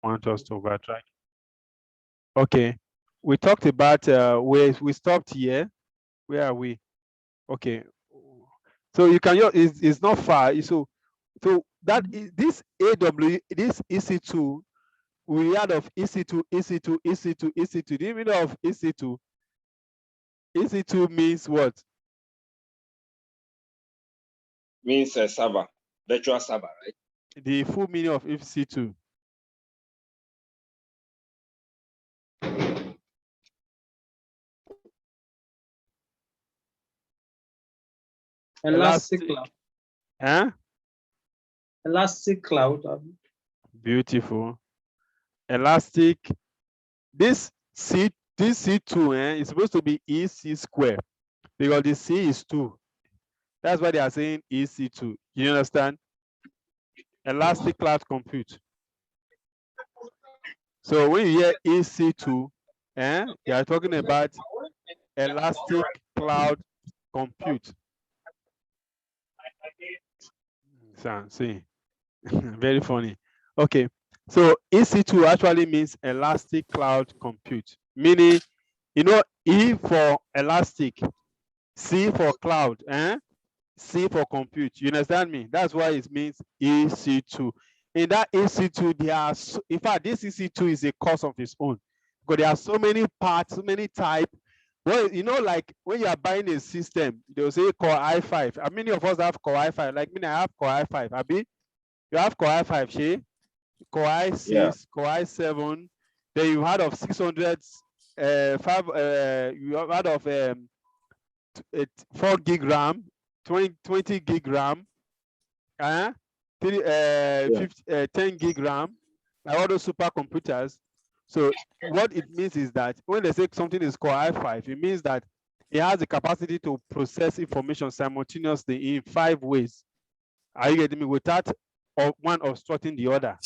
want us to overtrack. Okay, we talked about we stopped here. Where are we? Okay, so you can it's not far. So that is this this EC2, we heard of EC2, EC2, EC2, EC2. The meaning of EC2? EC2 means what? Means a server, virtual server, right? The full meaning of EC2. Elastic cloud. Huh? Elastic cloud. Beautiful. Elastic. This C2 is supposed to be EC square because the C is 2. That's why they are saying EC2. You understand? Elastic cloud compute. So when you hear EC2, you are talking about elastic cloud compute. See, very funny. Okay, so EC2 actually means elastic cloud compute, meaning, you know, E for elastic, C for cloud, C for compute. You understand me? That's why it means EC2. In that EC2, there are, in fact, this EC2 is a course of its own because there are so many parts, so many types. Well, you know, like when you are buying a system, they'll say Core i5. How many of us have Core i5? Like me, I have Core i5. Abi, you have Core i5, Shay? Core i6, yeah. Core i7. Then you heard of 600, you have heard of 4 gig RAM, 20 gig RAM, 10 gig RAM, like all those supercomputers. So what it means is that when they say something is Core i5, it means that it has the capacity to process information simultaneously in 5 ways. Are you getting me? Without one obstructing the other.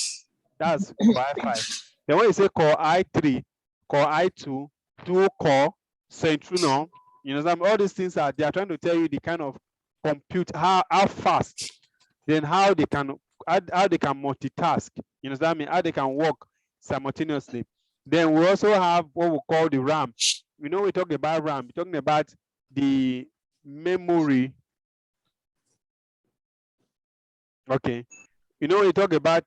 That's Core i5. Then when you say Core i3, Core i2, dual core, Centrino, you know, all these things they are trying to tell you the kind of compute, how fast, then how they can multitask. You understand me? How they can work simultaneously. Then we also have what we call the RAM. We know we talk about RAM. We're talking about the memory. Okay. You know, when you talk about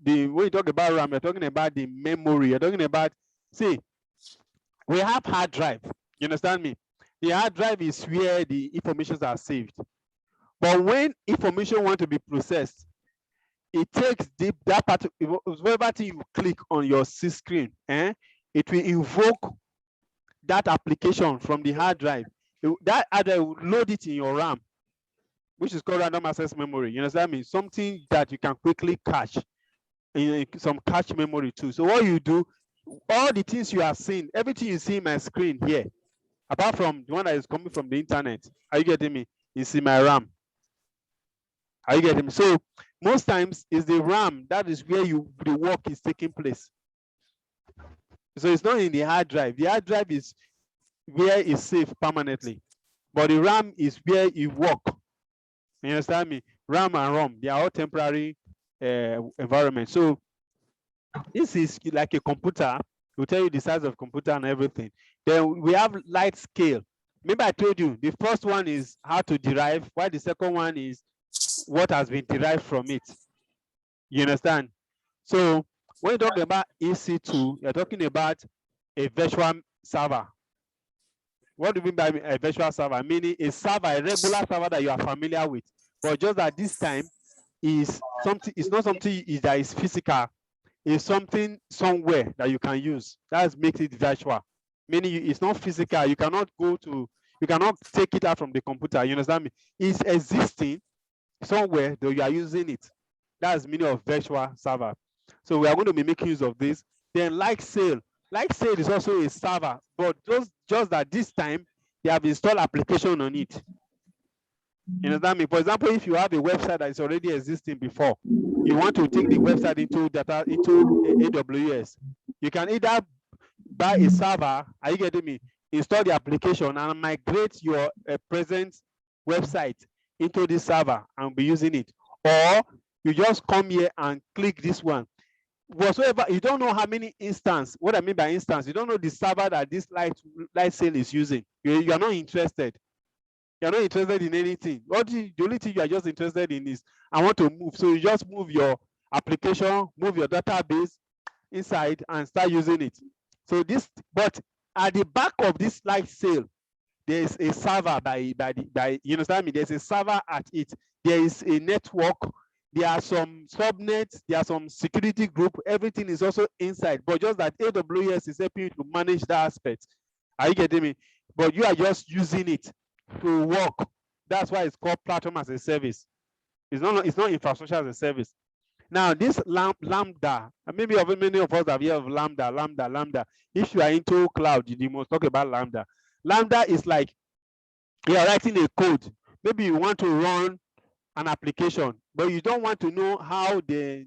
when you talk about RAM, you're talking about the memory. You're talking about, see, we have hard drive. You understand me? The hard drive is where the informations are saved. But when information want to be processed, it takes that part, whatever thing you click on your C screen, it will invoke that application from the hard drive. That hard drive will load it in your RAM, which is called random access memory. You understand me? Something that you can quickly cache, in some cache memory too. So what you do, all the things you are seeing, everything you see in my screen here, apart from the one that is coming from the internet, are you getting me? Is in my RAM. Are you getting me? So most times it's the RAM that is where the work is taking place. So it's not in the hard drive. The hard drive is where it's safe permanently, but the RAM is where you work. You understand me? RAM and ROM, they are all temporary environment. So this is like a computer. It will tell you the size of computer and everything. Then we have light scale. Maybe I told you the first one is how to derive, while the second one is what has been derived from it. You understand? So when you're talking about EC2, you're talking about a virtual server. What do you mean by a virtual server? Meaning a server, a regular server that you are familiar with, but just at this time is something. It's not something that is physical. It's something somewhere that you can use. That makes it virtual. Meaning it's not physical. You cannot you cannot take it out from the computer. You understand me? It's existing somewhere, though you are using it. That's the meaning of virtual server. So we are going to be making use of this. Then like sale is also a server, but just that this time they have installed application on it. You understand me? For example, if you have a website that is already existing before, you want to take the website into AWS, you can either buy a server, are you getting me? Install the application and migrate your present website into this server and be using it. Or you just come here and click this one. whatsoever, you don't know how many instance. What I mean by instance, you don't know the server that this light sail is using. You are not interested. You're not interested in anything. The only thing you are just interested in is I want to move. So you just move your application, move your database inside and start using it. So this, but at the back of this light sail, there is a server by you understand me? There's a server at it. There is a network. There are some subnets. There are some security group. Everything is also inside, but just that AWS is helping you to manage that aspect. Are you getting me? But you are just using it to work. That's why it's called platform as a service. It's not infrastructure as a service. Now, this Lambda, maybe many of us have heard of Lambda. If you are into cloud, you must talk about Lambda. Lambda is like you are writing a code. Maybe you want to run an application, but you don't want to know how the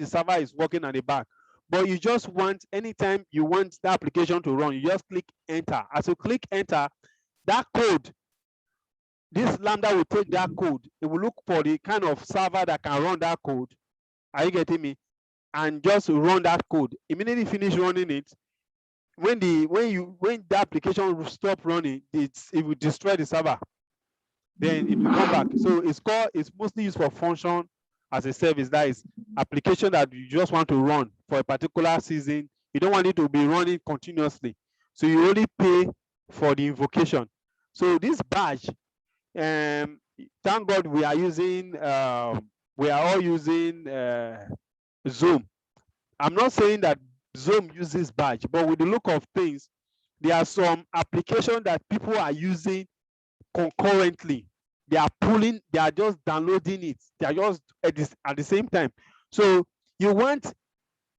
server is working at the back. But you just want, anytime you want the application to run, you just click enter. As you click enter, that code, this Lambda will take that code. It will look for the kind of server that can run that code. Are you getting me? And just run that code. Immediately finish running it. When the application stop running, it will destroy the server. Then it will come back. So it's mostly used for function as a service. That is application that you just want to run for a particular season. You don't want it to be running continuously. So you only pay for the invocation. So this badge, thank God we are all using Zoom. I'm not saying that Zoom uses badge, but with the look of things, there are some applications that people are using concurrently. They are just downloading it. They are just at the same time. So you want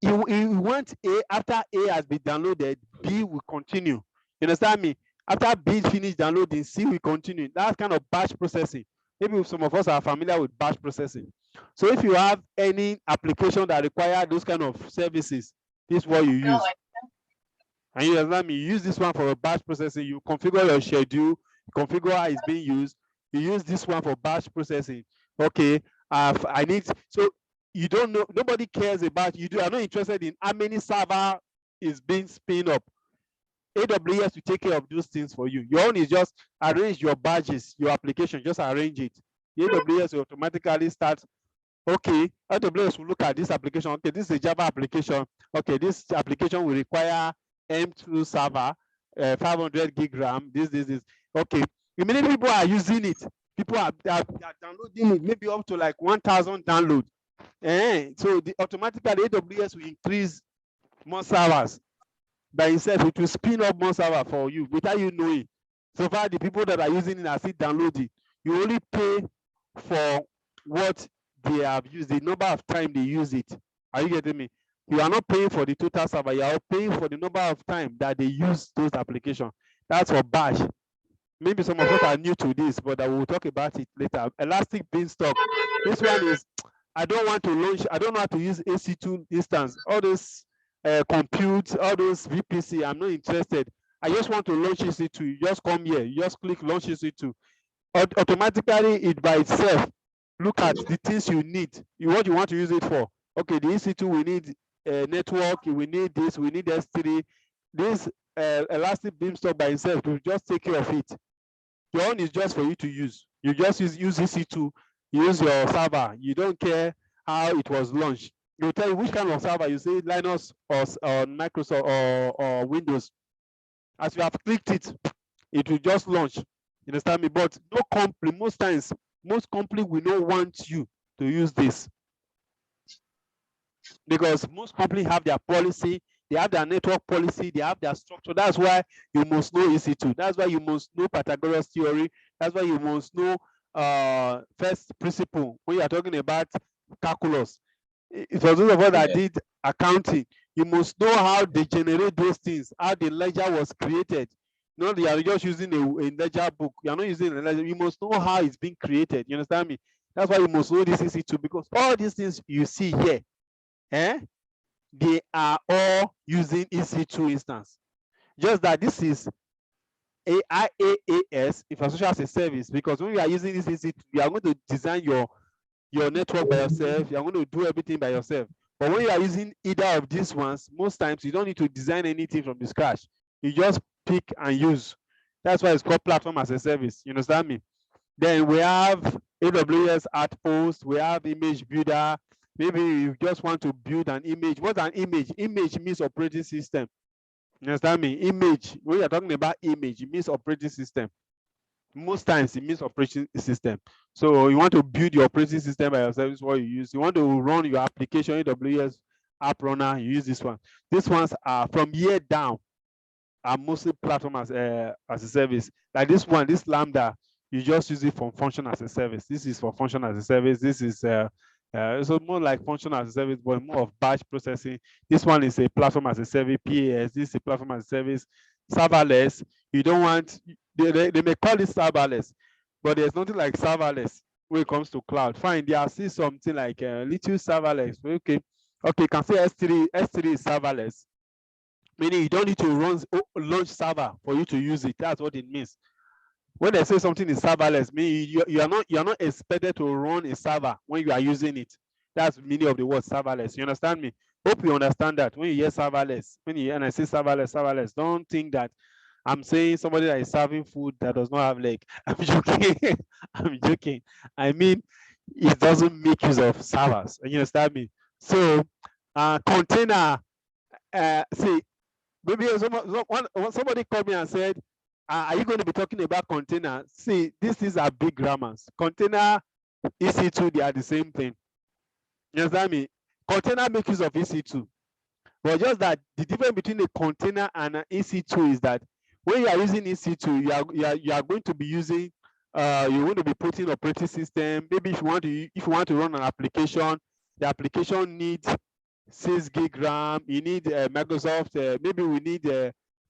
A, after A has been downloaded, B will continue. You understand me? After B finish downloading, C will continue. That's kind of batch processing. Maybe some of us are familiar with batch processing. So if you have any application that require those kind of services, this is what you use. And you understand me? You use this one for a batch processing. You configure your schedule, configure how it's being used. You use this one for batch processing. Okay, I need, so you don't know, nobody cares about, you are not interested in how many server is being spin up. AWS will take care of those things for you. Your own is just arrange your badges, your application, just arrange it. The AWS will automatically start. Okay, AWS will look at this application. Okay, this is a Java application. Okay, this application will require M2 server, 500 gig RAM, this. Okay, immediately people are using it. People are downloading it, maybe up to like 1,000 download. So automatically AWS will increase more servers. By itself, it will spin up more server for you without you knowing. So far, the people that are using it are still downloading. You only pay for what they have used, the number of time they use it. Are you getting me? You are not paying for the total server. You are paying for the number of time that they use those applications. That's for batch. Maybe some of us are new to this, but I will talk about it later. Elastic Beanstalk. This one is, I don't want to launch, I don't know how to use EC2 Instance. All those compute, all those VPC, I'm not interested. I just want to launch EC2. You just come here, you just click launch EC2. Automatically, it by itself, look at the things you need, what you want to use it for. Okay, the EC2, we need network, we need this, we need S3. This Elastic Beanstalk by itself will just take care of it. Your own is just for you to use. You just use EC2, use your server. You don't care how it was launched. It will tell you which kind of server. You say Linux or Microsoft or Windows. As you have clicked it, it will just launch. You understand me? But no company, most times, most company will not want you to use this, because most companies have their policy, they have their network policy, they have their structure. That's why you must know EC2. That's why you must know Pythagoras theory. That's why you must know first principle when you are talking about calculus. For those of us that did accounting, you must know how they generate those things, how the ledger was created. No, you are just using a ledger book. You are not using a ledger. You must know how it's being created. You understand me? That's why you must know this EC2, because all these things you see here, they are all using EC2 instance. Just that this is IaaS, infrastructure as a service, because when you are using this EC2, you are going to design your network by yourself. You are going to do everything by yourself. But when you are using either of these ones, most times you don't need to design anything from the scratch. You just pick and use. That's why it's called platform as a service. You understand me? Then we have AWS Outpost, we have image builder. Maybe you just want to build an image. What's an image? Image means operating system. You understand me? Image, when you're talking about image, it means operating system. Most times it means operating system. So you want to build your operating system by yourself, is what you use. You want to run your application, AWS App Runner, you use this one. These ones are from here down, are mostly platform as a service. Like this one, this Lambda, you just use it for function as a service. This is for function as a service. This is so more like function as a service, but more of batch processing. This one is a platform as a service, PAS. This is a platform as a service, serverless. You don't want, they may call it serverless, but there's nothing like serverless when it comes to cloud. Fine, there are still something like little serverless. Okay, you can say S3 is serverless, meaning you don't need to launch server for you to use it. That's what it means. When they say something is serverless, meaning you are not expected to run a server when you are using it. That's the meaning of the word serverless. You understand me? Hope you understand that. When you hear serverless, and I say serverless, don't think that I'm saying somebody that is serving food that does not have leg. I'm joking. I'm joking. I mean, it doesn't make use of servers. You understand me? So, container. See, maybe somebody called me and said, are you going to be talking about container? See, these are big grammars. Container, EC2, they are the same thing. You understand me? Container makes use of EC2. But just that the difference between a container and an EC2 is that when you are using EC2, you are going to be using, you want to be putting operating system. Maybe if you want to run an application, the application needs 6 gig RAM. You need Microsoft. Maybe we need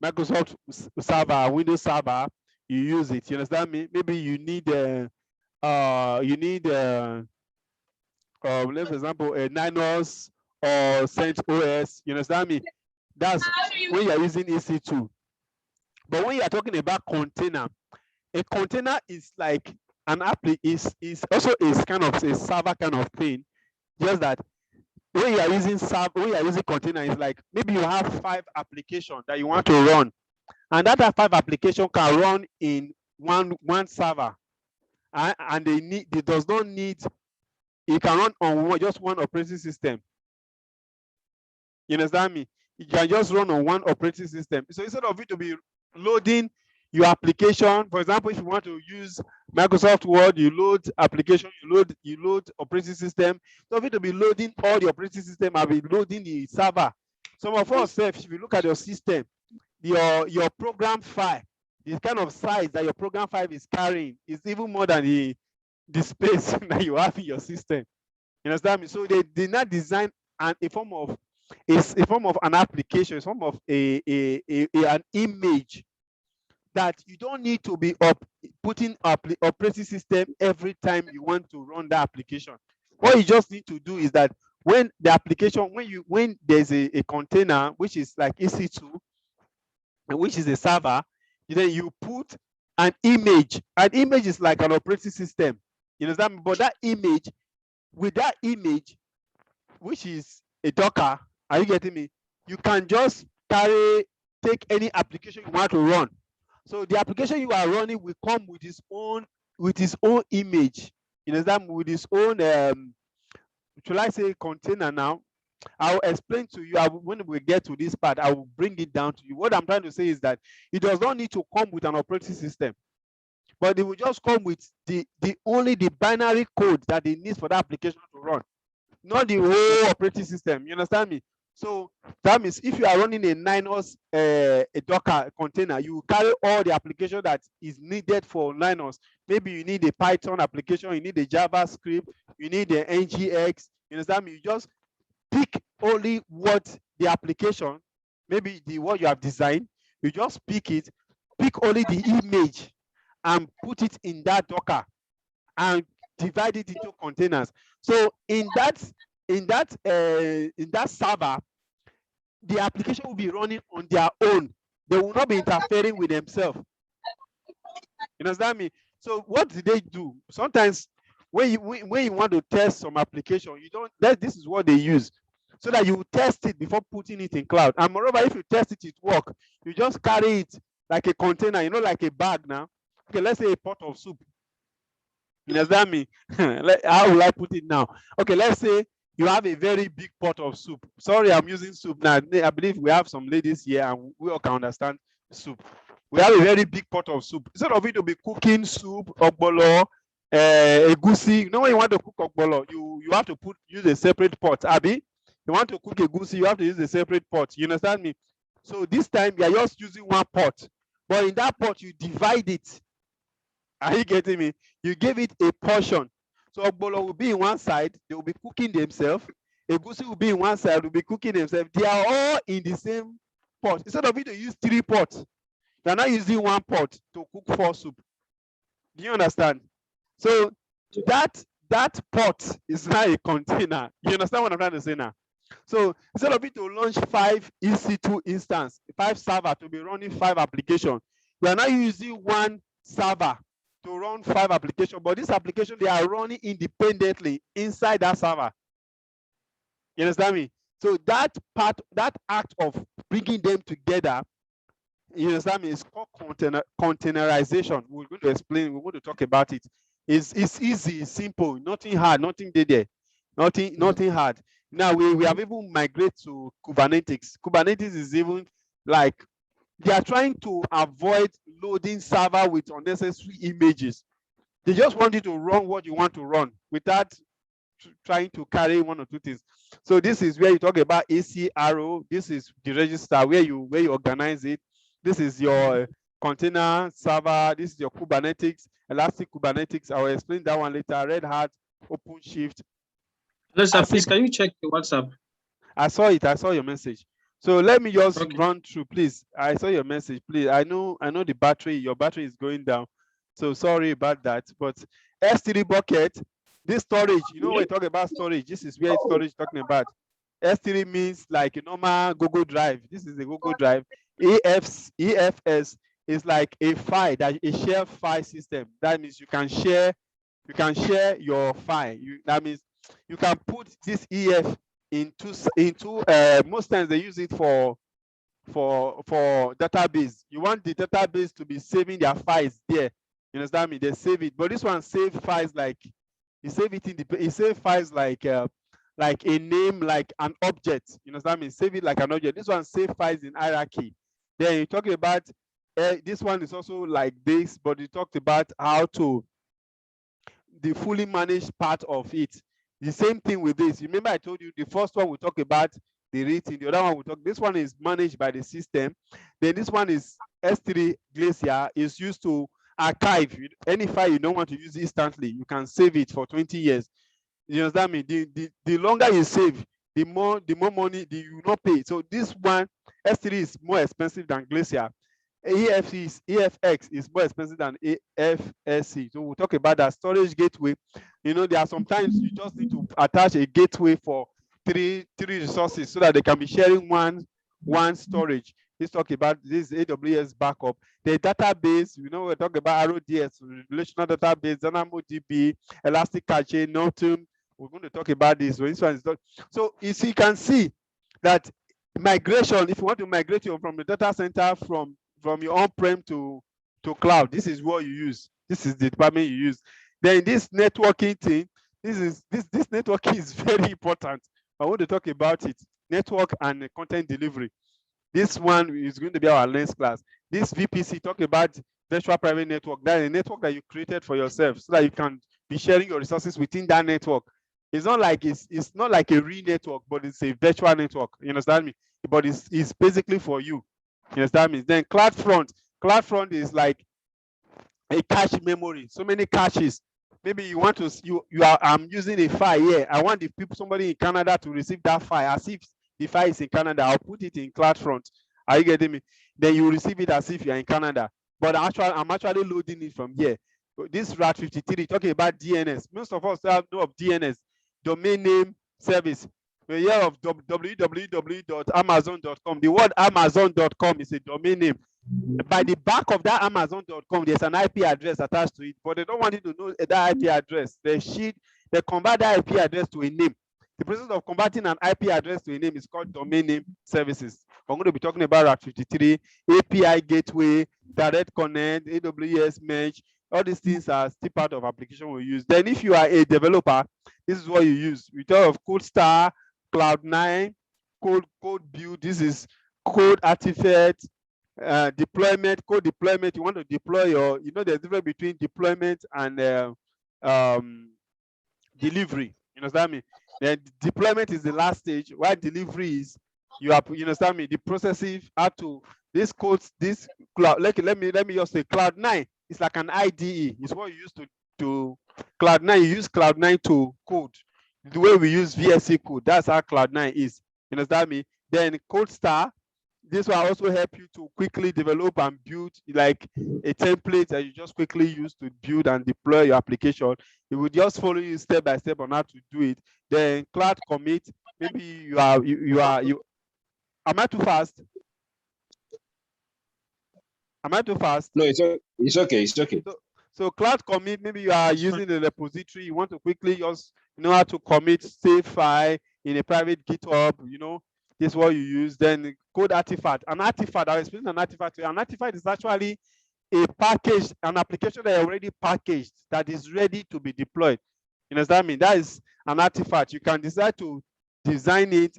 Microsoft server, Windows server. You use it. You understand me? Maybe you need for example, a Ninos or CentOS. You understand me? That's when you are using EC2. But when you are talking about container, a container is like an app. Is also is kind of a server kind of thing. Just that when you are using container, it's like maybe you have 5 applications that you want to run, and that 5 applications can run in one server, and they does not need, it can run on just one operating system. You understand me? You can just run on one operating system. So instead of it to be loading your application, for example, if you want to use Microsoft Word, you load application, you load operating system. So if it to be loading all the operating system, I'll be loading the server. Some of us, if you look at your system, your program file, the kind of size that your program file is carrying is even more than the space that you have in your system. You understand me? So they did not design a form of an application, a form of an image that you don't need to be putting operating system every time you want to run that application. What you just need to do is that when the application, when there's a container which is like EC2, which is a server, then you put an image. An image is like an operating system. You understand? But that image, with that image, which is a Docker, are you getting me? You can just take any application you want to run. So the application you are running will come with its own image. You understand? With its own should I say container now? I'll explain to you when we get to this part. I will bring it down to you. What I'm trying to say is that it does not need to come with an operating system, but it will just come with only the binary code that it needs for the application to run, not the whole operating system. You understand me? So that means if you are running a Ninos a Docker container, you carry all the application that is needed for Ninos. Maybe you need a Python application, you need a JavaScript, you need the NGX. You understand me? You just pick only what the application, maybe what you have designed, you just pick only the image and put it in that Docker and divide it into containers. So in that server, the application will be running on their own. They will not be interfering with themselves. You understand me? So what do they do? Sometimes when you want to test some application, this is what they use. so that you test it before putting it in cloud. And moreover, if you test it, it work. You just carry it like a container, you know, like a bag now. Okay, let's say a pot of soup. You understand me? How will I put it now? Okay, let's say you have a very big pot of soup. Sorry, I'm using soup now. I believe we have some ladies here and we all can understand soup. We have a very big pot of soup. Instead of it to be cooking soup, ogbolo, egusi. You know when you want to cook ogbolo, you have to use a separate pot. Abi, you want to cook egusi, you have to use a separate pot. You understand me? So this time you are just using one pot, but in that pot you divide it. Are you getting me? You give it a portion. So ogbolo will be in one side, they will be cooking themselves. Egusi will be in one side, will be cooking themselves. They are all in the same pot. Instead of it to use 3 pots, you are not using 1 pot to cook 4 soup. Do you understand? So that pot is now a container. You understand what I'm trying to say now? So instead of it to launch 5 EC2 instance, 5 server to be running 5 applications, you are now using 1 server to run 5 applications, but this application they are running independently inside that server. You understand me? So that act of bringing them together, you understand me, is called containerization. We're going to explain, we're going to talk about it. It's easy, it's simple, nothing hard, nothing there. Nothing hard. Now we have even migrated to Kubernetes. Kubernetes is even like they are trying to avoid loading server with unnecessary images. They just want you to run what you want to run without trying to carry 1 or 2 things. So this is where you talk about ACRO. This is the register where you organize it. This is your container server. This is your Kubernetes, Elastic Kubernetes. I will explain that one later. Red Hat, OpenShift. Listen, please, can you check the WhatsApp? I saw it. I saw your message. So let me just run through, please. I saw your message, please. I know the battery. Your battery is going down. So sorry about that. But S3 bucket, this storage. You know, when we talk about storage, this is where storage talking about. S3 means like a normal Google Drive. This is the Google Drive. EFS is like a file, a shared file system. That means you can share your file. That means you can put this EF into most times they use it for database. You want the database to be saving their files there. You understand me? They save it, but this one save files like you save it in the it save files like a name, like an object. You understand me? Save it like an object. This one save files in hierarchy. Then you talk about this one is also like this, but you talked about how to the fully managed part of it. The same thing with this. You remember I told you the first one we talk about the rating, the other one we talk. This one is managed by the system. Then this one is S3 Glacier is used to archive any file you don't want to use instantly. You can save it for 20 years. You understand me? The longer you save, the more money you not pay. So this one S3 is more expensive than Glacier. EFX is more expensive than AFSC. So we'll talk about that storage gateway. You know, there are sometimes you just need to attach a gateway for three resources so that they can be sharing one storage. Let's talk about this AWS backup. The database, you know, we're talking about RODS, relational database, DynamoDB, Elastic Cache, Norton. We're going to talk about this. So this one is so you can see that migration, if you want to migrate from the data center from your on-prem to cloud, this is what you use. This is the department you use. Then this networking thing, this networking is very important. I want to talk about it. Network and content delivery. This one is going to be our next class. This VPC, talk about virtual private network. That is a network that you created for yourself so that you can be sharing your resources within that network. It's not like it's not like a real network, but it's a virtual network. You understand me? But it's basically for you. You understand me? Then CloudFront is like a cache memory. So many caches. Maybe you want to I'm using a file here. I want somebody in Canada to receive that file as if the file is in Canada. I'll put it in CloudFront. Are you getting me? Then you receive it as if you're in Canada. But I'm actually loading it from here. This RAT 53 talking about DNS. Most of us know of DNS, domain name service. We hear of www.amazon.com. The word amazon.com is a domain name. By the back of that amazon.com, there's an IP address attached to it, but they don't want you to know that IP address. They convert that IP address to a name. The process of converting an IP address to a name is called domain name services. We're going to be talking about Route 53, API gateway, direct connect, AWS mesh. All these things are still part of application we use. Then if you are a developer, this is what you use. We talk of Codestar, Cloud9, code build. This is code artifact, deployment, code deployment. You want to deploy your, there's difference between deployment and delivery. You understand me? Then deployment is the last stage, while delivery is you understand me? The processing how to this code, this cloud, let me just say Cloud9 is like an IDE. It's what you use to Cloud9. You use Cloud9 to code. The way we use VSC code, that's how Cloud9 is. You understand me? Then Codestar, this will also help you to quickly develop and build like a template that you just quickly use to build and deploy your application. It will just follow you step by step on how to do it. Then cloud commit, maybe you am I too fast? Am I too fast? No, it's okay. It's okay. So cloud commit, maybe you are using the repository, you want to quickly just know how to commit save file in a private GitHub, this is what you use. Then code artifact. An artifact, I'll explain an artifact. An artifact is actually a package, an application that is already packaged that is ready to be deployed. You understand me? That is an artifact. You can decide to design it,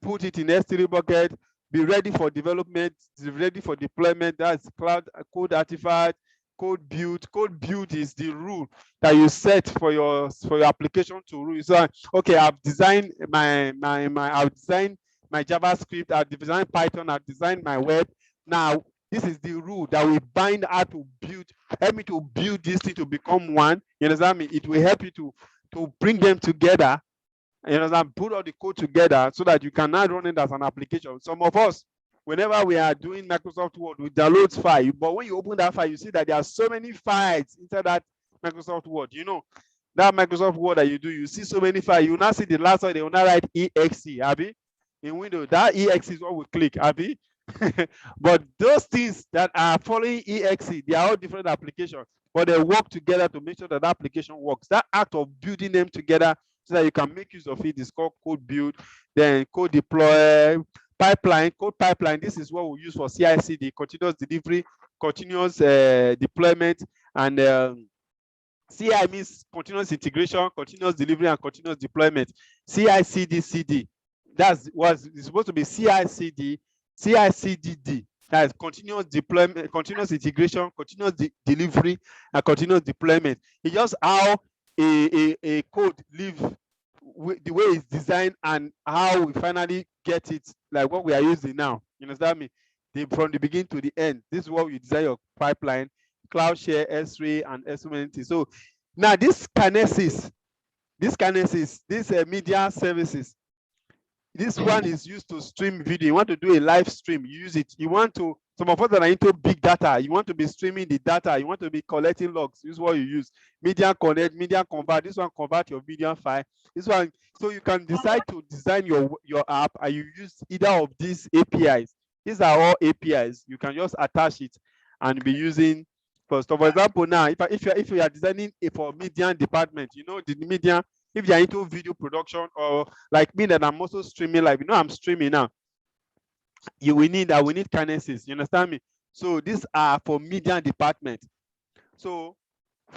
put it in S3 bucket, be ready for development, ready for deployment. That's cloud code artifact. Code build. Code build is the rule that you set for your application to rule. So okay, I've designed I've designed my JavaScript, I've designed Python, I've designed my web. Now this is the rule that will bind how to build, help me to build this thing to become one. You understand me? It will help you to bring them together. You understand? Put all the code together so that you can now run it as an application. Some of us, whenever we are doing Microsoft Word, we download file. But when you open that file, you see that there are so many files inside that Microsoft Word. That Microsoft Word that you do, you see so many files. You now see the last one, they will now write exe, Abby. In Windows, that exe is what we click, Abby. But those things that are following exe, they are all different applications, but they work together to make sure that application works. That act of building them together so that you can make use of it is called code build. Then code deploy, pipeline, code pipeline. This is what we use for CI/CD, continuous delivery, continuous deployment, and CI means continuous integration, continuous delivery, and continuous deployment. CI/CD. That's what it's supposed to be. CI/CD, CI/CD. That's continuous deployment, continuous integration, continuous delivery, and continuous deployment. It's just how a code live, the way it's designed and how we finally get it, like what we are using now. You understand me? From the beginning to the end. This is what we design your pipeline, cloud share, S3, and S20. So now this Kinesis, this media services, this one is used to stream video. You want to do a live stream, you use it. You want to, some of us that are into big data, you want to be streaming the data, you want to be collecting logs. This is what you use. Media connect, media convert. This one convert your media file. This one, so you can decide to design your app and you use either of these APIs. These are all APIs. You can just attach it and be using. For example, now if you are designing for media department, the media. If you're into video production, or like me that I'm also streaming live, I'm streaming now. I will need Kinesis. You understand me? So these are for media department. So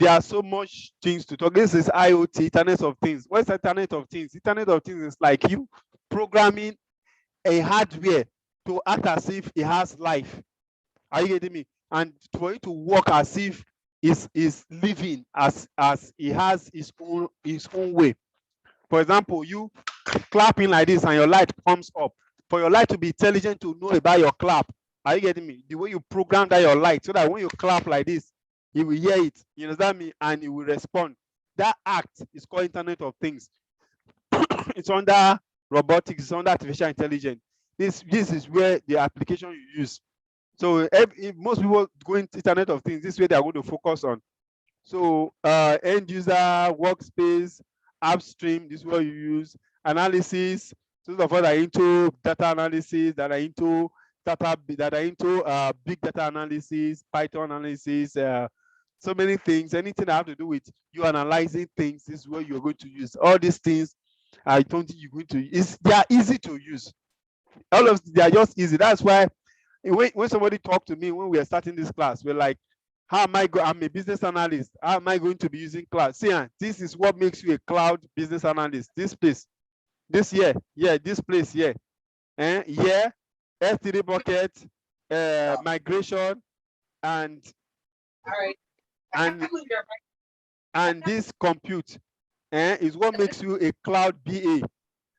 there are so much things to talk. This is IoT, Internet of Things. What's Internet of Things? Internet of Things is like you programming a hardware to act as if it has life. Are you getting me? And for it to work as if is living as it has its own way. For example, you clapping like this and your light comes up. For your light to be intelligent to know about your clap. Are you getting me? The way you program that your light so that when you clap like this, it will hear it. You understand me? And it will respond. That act is called Internet of Things. It's under robotics, it's under artificial intelligence. This is where the application you use. So if most people go into Internet of Things, this is where they are going to focus on. So end user, workspace, upstream, this is what you use. Analysis, those of us that are into data analysis, that are into big data analysis, Python analysis, so many things. Anything that have to do with you analyzing things, this is what you're going to use. All these things I don't think you're going to. They are easy to use. All of they are just easy. That's why when somebody talked to me when we were starting this class, we're like, how am I going? I'm a business analyst. How am I going to be using cloud? See, this is what makes you a cloud business analyst. This place, this year, this place here, S3 bucket, migration, and and this compute, is what makes you a cloud BA.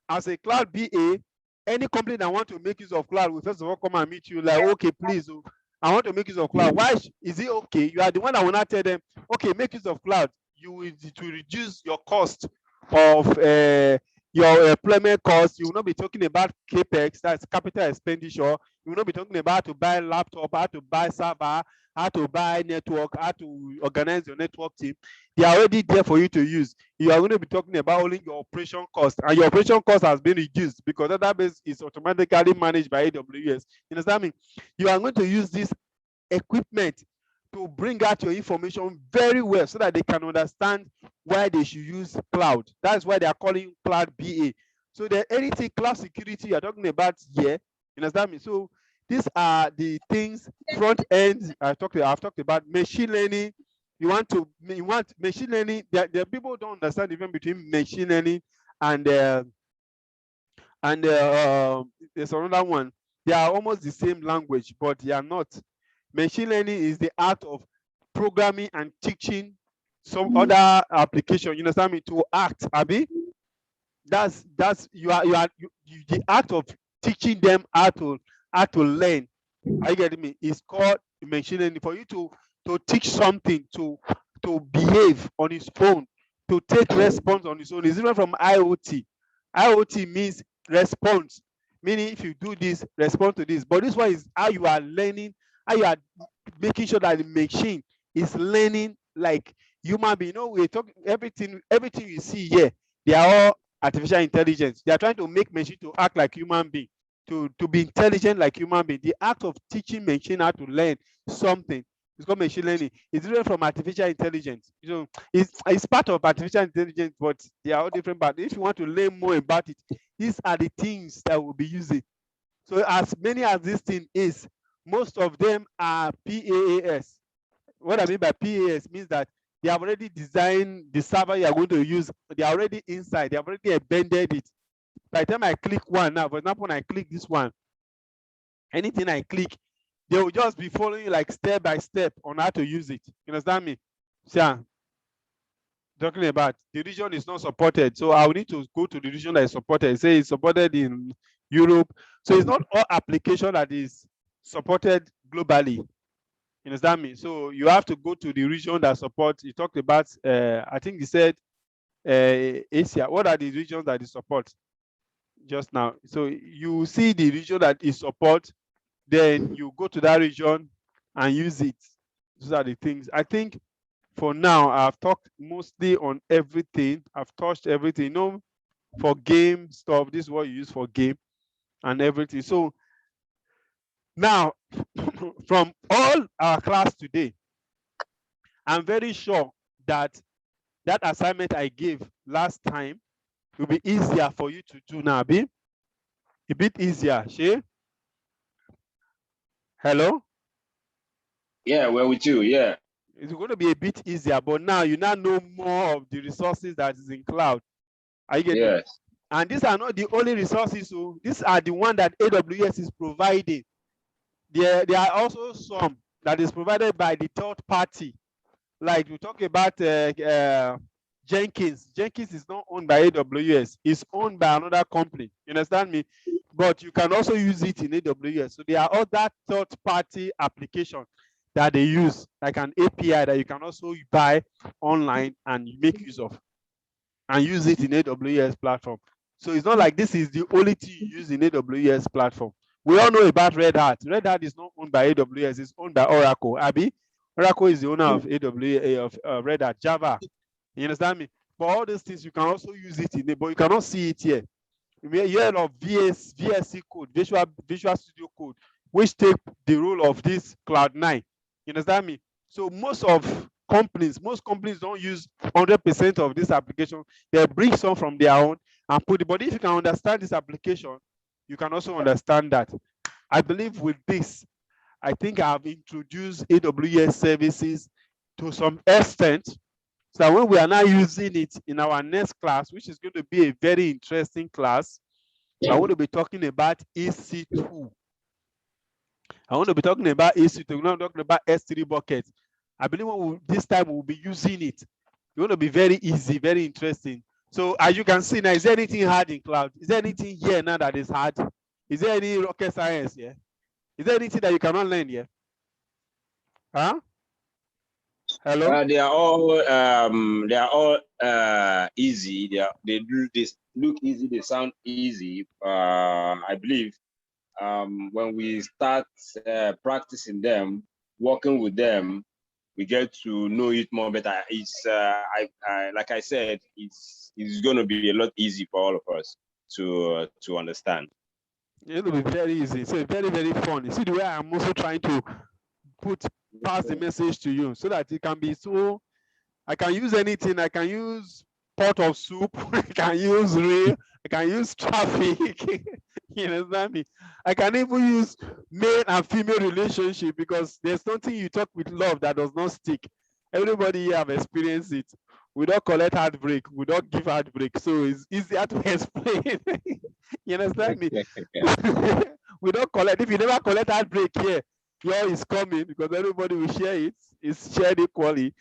As a cloud BA, any company that want to make use of cloud will first of all come and meet you like, okay, please, I want to make use of cloud. Why is it okay? You are the one that will not tell them, okay, make use of cloud. You will to reduce your cost of your employment cost. You will not be talking about capex, that's capital expenditure. You will not be talking about how to buy laptop, how to buy server, how to buy network, how to organize your network team. They are already there for you to use. You are going to be talking about only your operation cost, and your operation cost has been reduced because database is automatically managed by AWS. You understand me? You are going to use this equipment to bring out your information very well so that they can understand why they should use cloud. That's why they are calling cloud BA. So that anything cloud security you're talking about here, you understand me? So these are the things front end. I've talked about machine learning. You want machine learning. There people don't understand even between machine learning and there's another one. They are almost the same language, but they are not. Machine learning is the art of programming and teaching some other application. You understand me? To act, Abi. That's the act of teaching them how to learn. Are you getting me? It's called machine learning. For you to teach something to behave on its own, to take response on its own. It's different from IoT. IoT means response, meaning if you do this, respond to this. But this one is how you are learning, how you are making sure that the machine is learning like human being. You know, we talk everything you see here, they are all artificial intelligence. They are trying to make machine to act like human being, to be intelligent like human being. The act of teaching machine how to learn something is called machine learning. It's different from artificial intelligence. So it's part of artificial intelligence, but they are all different. But if you want to learn more about it, these are the things that we'll be using. So as many as this thing is, most of them are PaaS. What I mean by PaaS means that they have already designed the server you are going to use. They are already inside. They have already embedded it. By the time I click one now, for example, when I click this one, anything I click, they will just be following you like step by step on how to use it. You understand me? So, talking about the region is not supported, so I will need to go to the region that is supported. Say it's supported in Europe, so it's not all application that is supported globally. You understand me? So you have to go to the region that supports. You talked about, I think you said Asia. What are the regions that is support? Just now, so you see the region that is support, then you go to that region and use it. Those are the things. I think for now, I've talked mostly on everything. I've touched everything. You know, for game stuff, this is what you use for game and everything. So now, from all our class today, I'm very sure that that assignment I gave last time will be easier for you to do now, be a bit easier, Shay? Hello? Yeah, we're with you. Yeah. It's going to be a bit easier, but now you now know more of the resources that is in cloud. Are you getting Yes. it? And these are not the only resources. So these are the one that AWS is providing. There are also some that is provided by the third party. Like we talk about Jenkins. Jenkins is not owned by AWS. It's owned by another company. You understand me? But you can also use it in AWS. So there are other third party applications that they use, like an API that you can also buy online and make use of and use it in AWS platform. So it's not like this is the only thing you use in AWS platform. We all know about Red Hat. Red Hat is not owned by AWS, it's owned by Oracle. Abi, Oracle is the owner of AWS, of Red Hat, Java. You understand me? But all these things you can also use it in it, but you cannot see it here. We hear of VSC code, Visual Studio Code, which take the role of this Cloud9. You understand me? So most companies don't use 100% of this application. They bring some from their own, and put it. But if you can understand this application, you can also understand that. I believe with this, I think I have introduced AWS services to some extent. So when we are now using it in our next class, which is going to be a very interesting class, I want to be talking about EC2. I want to be talking about EC2. We're not talking about S3 buckets. I believe this time we'll be using it. It's going to be very easy, very interesting. So as you can see now, is there anything hard in cloud? Is there anything here now that is hard? Is there any rocket science here? Is there anything that you cannot learn here? Huh? Hello? They are all easy. They look easy. They sound easy. I believe when we start practicing them, working with them, we get to know it more better. It's like I said, it's going to be a lot easy for all of us to understand. It will be very easy. So very, very fun. You see the way I'm also trying to pass the message to you so that it can be so. I can use anything. I can use pot of soup. I can use rail. I can use traffic. You understand me? I can even use male and female relationship because there's nothing you talk with love that does not stick. Everybody here have experienced it. We don't collect heartbreak. We don't give heartbreak. So it's easier to explain. You understand me? We don't collect. If you never collect heartbreak here, yours is coming because everybody will share it. It's shared equally.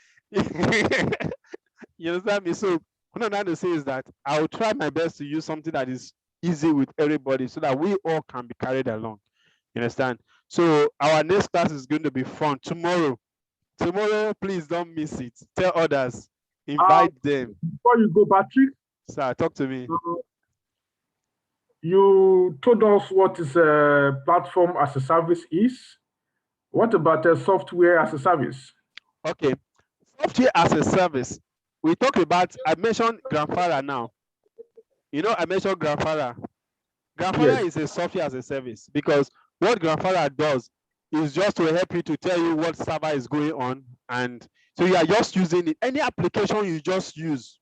You understand me? So what I'm trying to say is that I will try my best to use something that is easy with everybody so that we all can be carried along. You understand? So our next class is going to be fun tomorrow. Tomorrow, please don't miss it. Tell others, invite them. Before you go, Patrick, Sir, talk to me. You told us what is a platform as a service is. What about a software as a service? Okay, software as a service. We talk about, I mentioned Grandfather now. You know, I mentioned Grandfather. Grandfather is a software as a service because what Grandfather does is just to help you to tell you what server is going on. And so you are just using it. Any application you just use,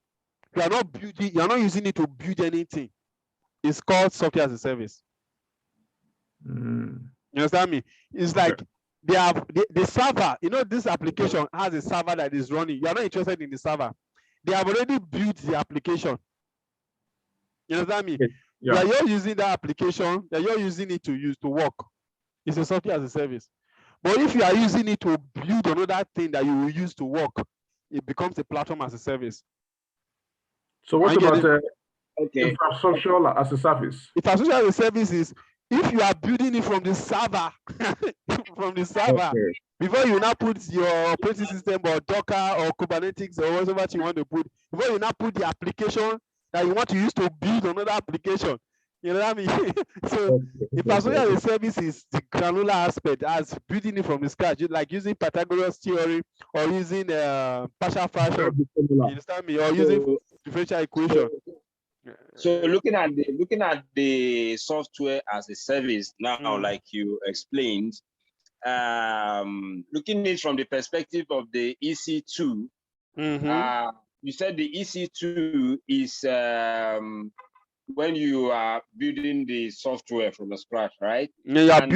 you are not using it to build anything. It's called software as a service. You understand me? It's like they have the server, you know, this application has a server that is running. You are not interested in the server. They have already built the application. You understand me? Yeah. You're using that application that you're using it to work. It's a software as a service. But if you are using it to build another thing that you will use to work, it becomes a platform as a service. So what about infrastructure as a service? Infrastructure as a service is if you are building it from the server, before you now put your operating system or Docker or Kubernetes or whatever you want to put, before you now put the application that you want to use to build another application. You know what I mean? So infrastructure as a service is the granular aspect as building it from the scratch, like using Pythagoras theory or using partial fraction. You understand me? Or using differential equation. So looking at the software as a service now, like you explained, looking at it from the perspective of the EC2, you said the EC2 is when you are building the software from the scratch, right? You are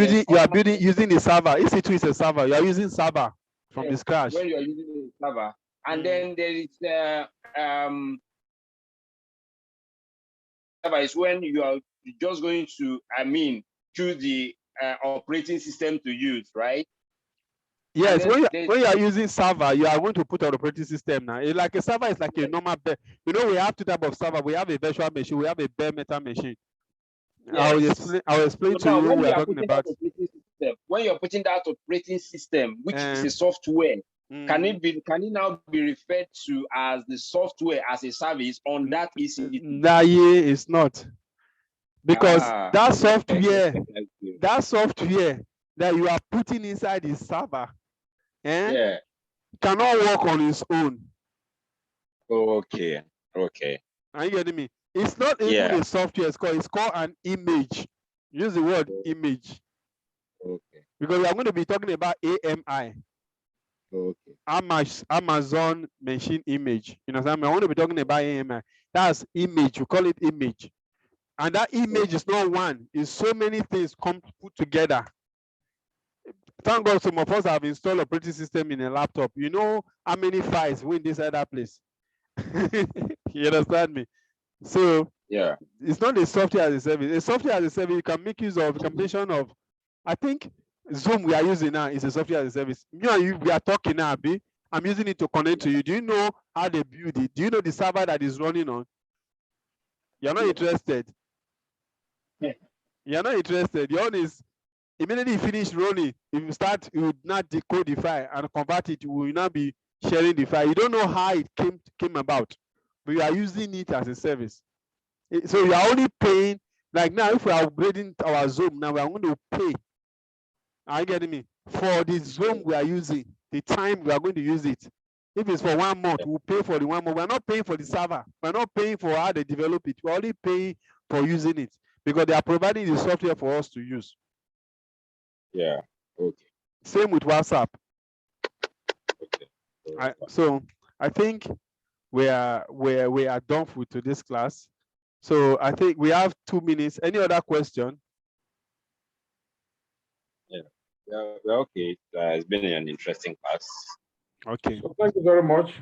building using the server. EC2 is a server. You are using server from the scratch. When you are using the server, and then there is is when you are just going to, choose the operating system to use, right? Yes, when you are using server, you are going to put an operating system now. Like a server is like a normal bare. You know, we have two types of server. We have a virtual machine. We have a bare metal machine. Yes. I'll explain to you what we are talking about. When you're putting that operating system, which is a software, can it now be referred to as the software as a service on that EC2? Nah, yeah, it's not. Because that software that you are putting inside the server cannot work on its own. Okay. Are you getting me? It's not even a software, it's called an image. Use the word image. Okay. Because we are going to be talking about AMI. Okay. Amazon machine image. You know what I mean? I want to be talking about AMI. That's image. We call it image. And that image is not one. It's so many things come put together. Thank God some of us have installed operating system in a laptop. You know how many files were in this other place. You understand me? So Yeah. it's not a software as a service. A software as a service, you can make use of a combination of, I think Zoom we are using now is a software as a service. Me and you, we are talking now, B. I'm using it to connect to you. Do you know how they build it? Do you know the server that is running on? You're not interested. You're not interested. Your own is immediately you finish running. If you start, you would not decode the file and convert it. You will not be sharing the file. You don't know how it came about, but you are using it as a service. So you are only paying, like now, if we are upgrading our Zoom, now we are going to pay. Are you getting me? For the Zoom we are using, the time we are going to use it. If it's for 1 month, we'll pay for the 1 month. We're not paying for the server. We're not paying for how they develop it. We're only paying for using it because they are providing the software for us to use. Yeah. Okay. Same with WhatsApp. Okay. So I think we are done with today's class. So I think we have 2 minutes. Any other question? Yeah. Well, okay. It's been an interesting class. Okay. So thank you very much.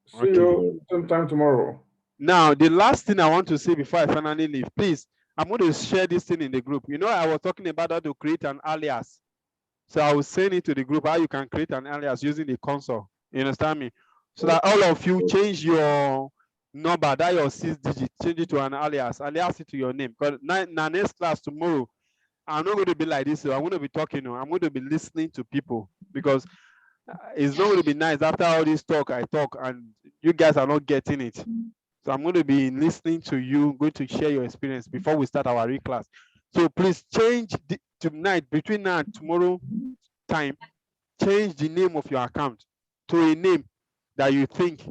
See you sometime tomorrow. Now, the last thing I want to say before I finally leave, please, I'm going to share this thing in the group. You know, I was talking about how to create an alias. So I will send it to the group how you can create an alias using the console. You understand me? So that all of you change your number, that your 6 digit, change it to an alias it to your name. Because now next class tomorrow, I'm not going to be like this. So I'm going to be talking. I'm going to be listening to people because it's not going to be nice after all this talk I talk and you guys are not getting it. So I'm going to be listening to you, going to share your experience before we start our reclass. So please change tonight, between now and tomorrow time, change the name of your account to a name that you think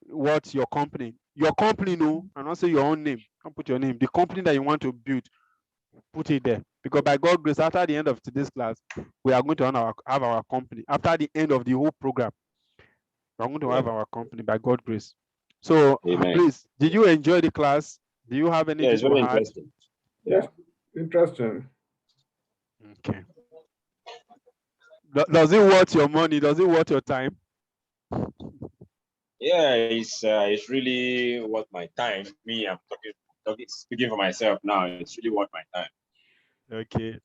what's your company. Your company, no, and not say your own name. Don't put your name. The company that you want to build, put it there. Because by God's grace, after the end of today's class, we are going to have our company. After the end of the whole program, we are going to have our company by God's grace. So please, did you enjoy the class? Do you have anything to add? Interesting. Yes, interesting. Okay. Does it worth your money? Does it worth your time? Yeah, it's really worth my time. Me, I'm speaking for myself now. It's really worth my time. Okay.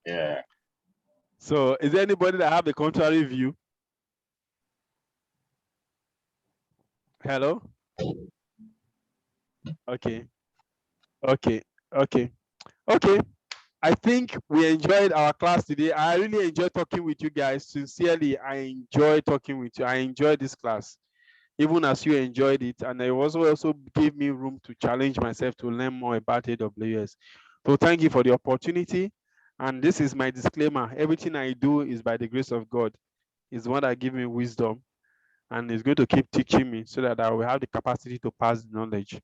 Yeah. So is there anybody that have the contrary view? Hello? Okay. Okay. Okay. Okay. I think we enjoyed our class today. I really enjoyed talking with you guys. Sincerely, I enjoy talking with you. I enjoyed this class, even as you enjoyed it. And it also gave me room to challenge myself to learn more about AWS. So thank you for the opportunity. And this is my disclaimer. Everything I do is by the grace of God. It's one that gives me wisdom and is going to keep teaching me so that I will have the capacity to pass the knowledge.